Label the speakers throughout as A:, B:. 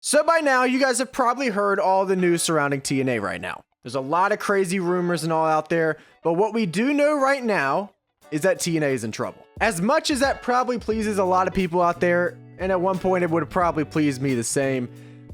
A: So by now, you guys have probably heard all the news surrounding TNA right now. There's a lot of crazy rumors and all out there, but what we do know right now is that TNA is in trouble. As much as that probably pleases a lot of people out there, and at one point it would have probably pleased me the same,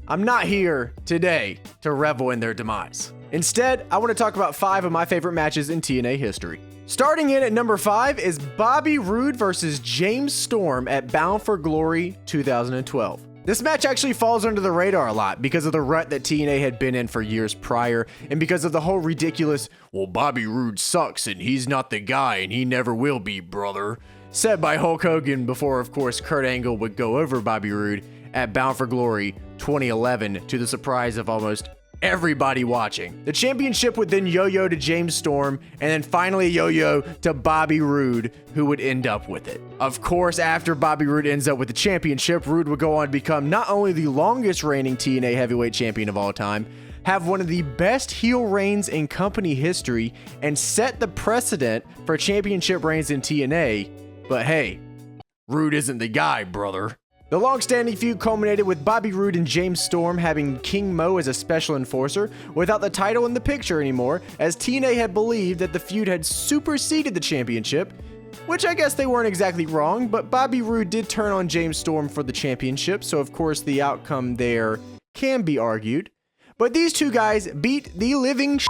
A: I'm not here today to revel in their demise. Instead, I want to talk about 5 of my favorite matches in TNA history. Starting in at number 5 is Bobby Roode versus James Storm at Bound for Glory 2012. This match actually falls under the radar a lot because of the rut that TNA had been in for years prior, and because of the whole ridiculous, well, Bobby Roode sucks and he's not the guy and he never will be, brother, said by Hulk Hogan before, of course, Kurt Angle would go over Bobby Roode at Bound for Glory 2011 to the surprise of almost everybody watching. The championship would then yo-yo to James Storm, and then finally yo-yo to Bobby Roode, who would end up with it. Of course, after Bobby Roode ends up with the championship, Roode would go on to become not only the longest reigning TNA heavyweight champion of all time, have one of the best heel reigns in company history, and set the precedent for championship reigns in TNA. But hey, Roode isn't the guy, brother. The long-standing feud culminated with Bobby Roode and James Storm having King Mo as a special enforcer without the title in the picture anymore, as TNA had believed that the feud had superseded the championship, which I guess they weren't exactly wrong, but Bobby Roode did turn on James Storm for the championship, so of course the outcome there can be argued. But these two guys beat the living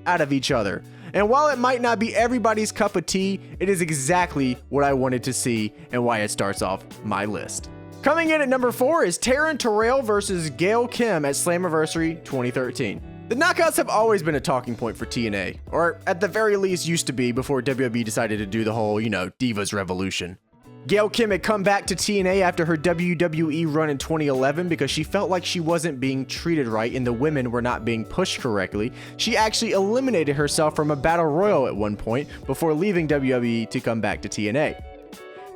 A: out of each other. And while it might not be everybody's cup of tea, it is exactly what I wanted to see and why it starts off my list. Coming in at number 4 is Taryn Terrell versus Gail Kim at Slammiversary 2013. The knockouts have always been a talking point for TNA, or at the very least used to be before WWE decided to do the whole, Divas Revolution. Gail Kim had come back to TNA after her WWE run in 2011 because she felt like she wasn't being treated right and the women were not being pushed correctly. She actually eliminated herself from a battle royal at one point before leaving WWE to come back to TNA.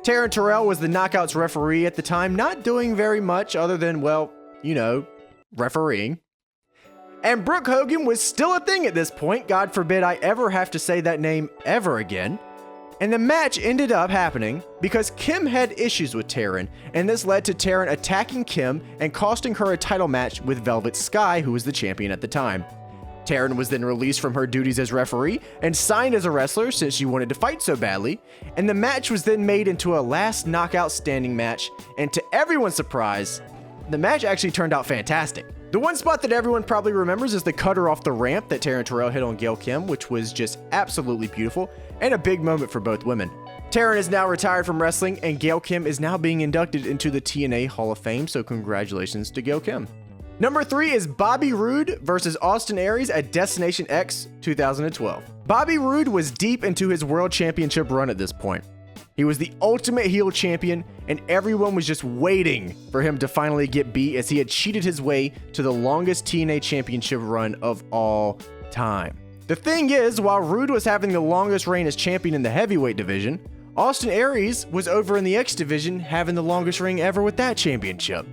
A: Taryn Terrell was the Knockouts referee at the time, not doing very much other than, refereeing. And Brooke Hogan was still a thing at this point, God forbid I ever have to say that name ever again. And the match ended up happening because Kim had issues with Taryn, and this led to Taryn attacking Kim and costing her a title match with Velvet Sky, who was the champion at the time. Taryn was then released from her duties as referee and signed as a wrestler since she wanted to fight so badly, and the match was then made into a last knockout standing match, and to everyone's surprise, the match actually turned out fantastic. The one spot that everyone probably remembers is the cutter off the ramp that Taryn Terrell hit on Gail Kim, which was just absolutely beautiful and a big moment for both women. Taryn is now retired from wrestling, and Gail Kim is now being inducted into the TNA Hall of Fame, so congratulations to Gail Kim. Number 3 is Bobby Roode versus Austin Aries at Destination X 2012. Bobby Roode was deep into his world championship run at this point. He was the ultimate heel champion, and everyone was just waiting for him to finally get beat as he had cheated his way to the longest TNA championship run of all time. The thing is, while Roode was having the longest reign as champion in the heavyweight division, Austin Aries was over in the X division having the longest reign ever with that championship.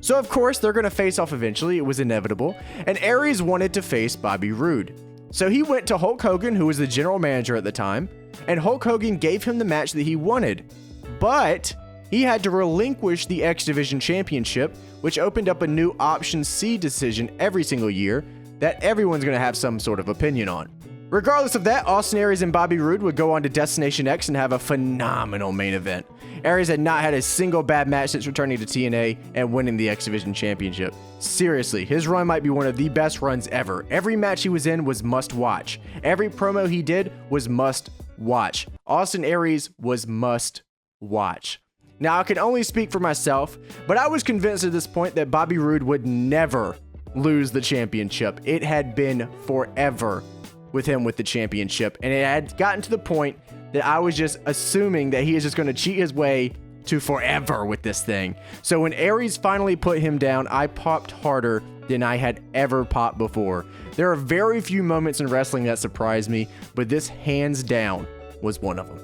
A: So of course they're going to face off eventually, it was inevitable, and Aries wanted to face Bobby Roode. So he went to Hulk Hogan, who was the general manager at the time, and Hulk Hogan gave him the match that he wanted. But he had to relinquish the X Division Championship, which opened up a new Option C decision every single year that everyone's going to have some sort of opinion on. Regardless of that, Austin Aries and Bobby Roode would go on to Destination X and have a phenomenal main event. Aries had not had a single bad match since returning to TNA and winning the X Division Championship. Seriously, his run might be one of the best runs ever. Every match he was in was must watch. Every promo he did was must watch. Austin Aries was must watch. Now, I can only speak for myself, but I was convinced at this point that Bobby Roode would never lose the championship. It had been forever with him with the championship, and it had gotten to the point that I was just assuming that he is just going to cheat his way to forever with this thing. So when Aries finally put him down, I popped harder than I had ever popped before. There are very few moments in wrestling that surprised me, but this hands down was one of them.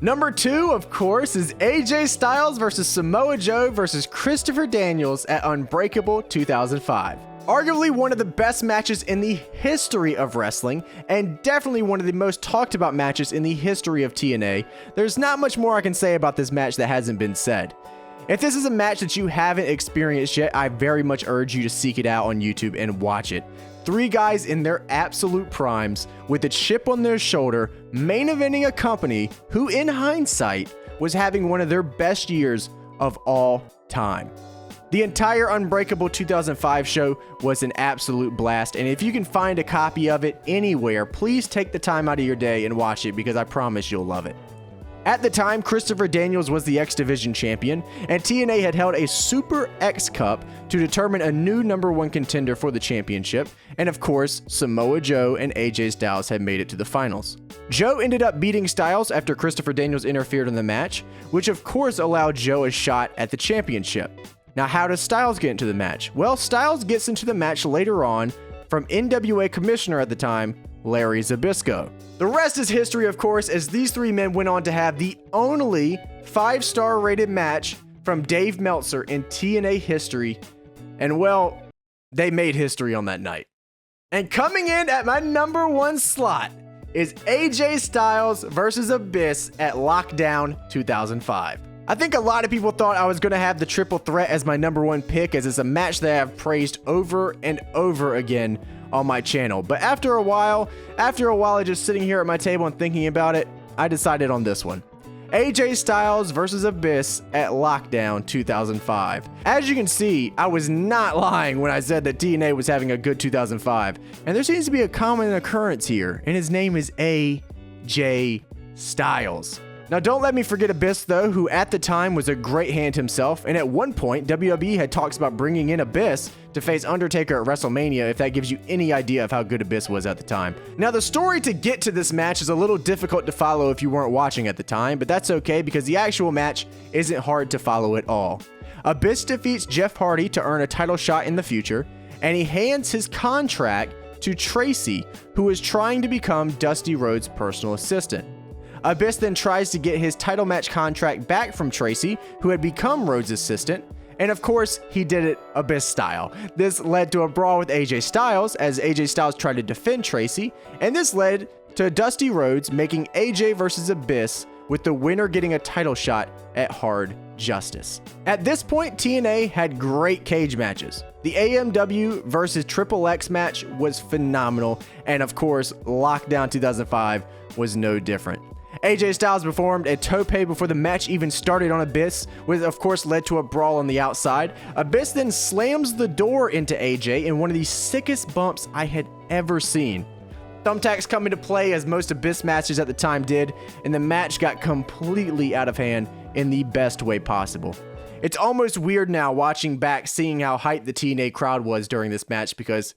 A: Number 2, of course, is AJ Styles versus Samoa Joe versus Christopher Daniels at Unbreakable 2005. Arguably one of the best matches in the history of wrestling, and definitely one of the most talked about matches in the history of TNA. There's not much more I can say about this match that hasn't been said. If this is a match that you haven't experienced yet, I very much urge you to seek it out on YouTube and watch it. 3 guys in their absolute primes with a chip on their shoulder, main eventing a company who, in hindsight, was having one of their best years of all time. The entire Unbreakable 2005 show was an absolute blast, and if you can find a copy of it anywhere, please take the time out of your day and watch it because I promise you'll love it. At the time, Christopher Daniels was the X Division champion, and TNA had held a Super X Cup to determine a new #1 contender for the championship, and of course, Samoa Joe and AJ Styles had made it to the finals. Joe ended up beating Styles after Christopher Daniels interfered in the match, which of course allowed Joe a shot at the championship. Now, how does Styles get into the match? Well, Styles gets into the match later on from NWA Commissioner at the time, Larry Zbyszko. The rest is history, of course, as these 3 men went on to have the only 5-star rated match from Dave Meltzer in TNA history, and well, they made history on that night. And coming in at my #1 slot is AJ Styles versus Abyss at Lockdown 2005. I think a lot of people thought I was going to have the triple threat as my #1 pick, as it's a match that I've praised over and over again on my channel. But after a while of just sitting here at my table and thinking about it, I decided on this one. AJ Styles versus Abyss at Lockdown 2005. As you can see, I was not lying when I said that TNA was having a good 2005. And there seems to be a common occurrence here, and his name is AJ Styles. Now, don't let me forget Abyss, though, who at the time was a great hand himself, and at one point, WWE had talks about bringing in Abyss to face Undertaker at WrestleMania, if that gives you any idea of how good Abyss was at the time. Now, the story to get to this match is a little difficult to follow if you weren't watching at the time, but that's okay because the actual match isn't hard to follow at all. Abyss defeats Jeff Hardy to earn a title shot in the future, and he hands his contract to Tracy, who is trying to become Dusty Rhodes' personal assistant. Abyss then tries to get his title match contract back from Tracy, who had become Rhodes' assistant, and of course, he did it Abyss style. This led to a brawl with AJ Styles, as AJ Styles tried to defend Tracy, and this led to Dusty Rhodes making AJ versus Abyss, with the winner getting a title shot at Hard Justice. At this point, TNA had great cage matches. The AMW versus Triple X match was phenomenal, and of course, Lockdown 2005 was no different. AJ Styles performed a tope before the match even started on Abyss, which of course led to a brawl on the outside. Abyss then slams the door into AJ in one of the sickest bumps I had ever seen. Thumbtacks come into play, as most Abyss matches at the time did, and the match got completely out of hand in the best way possible. It's almost weird now watching back, seeing how hyped the TNA crowd was during this match, because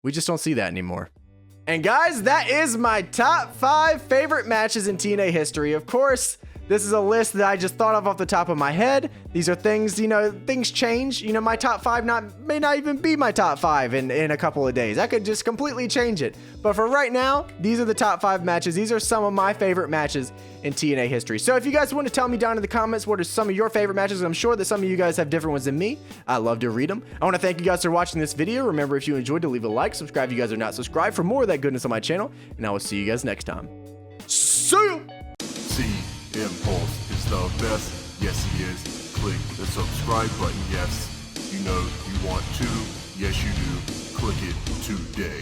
A: we just don't see that anymore. And guys, that is my top 5 favorite matches in TNA history. Of course, this is a list that I just thought of off the top of my head. These are things, things change. My top 5 may not even be my top 5 in a couple of days. I could just completely change it. But for right now, these are the top 5 matches. These are some of my favorite matches in TNA history. So if you guys want to tell me down in the comments what are some of your favorite matches, I'm sure that some of you guys have different ones than me. I love to read them. I want to thank you guys for watching this video. Remember, if you enjoyed, to leave a like, subscribe if you guys are not subscribed for more of that goodness on my channel, and I will see you guys next time. See ya!
B: Impulse is the best, yes he is. Click the subscribe button, yes. You know you want to, yes you do. Click it today.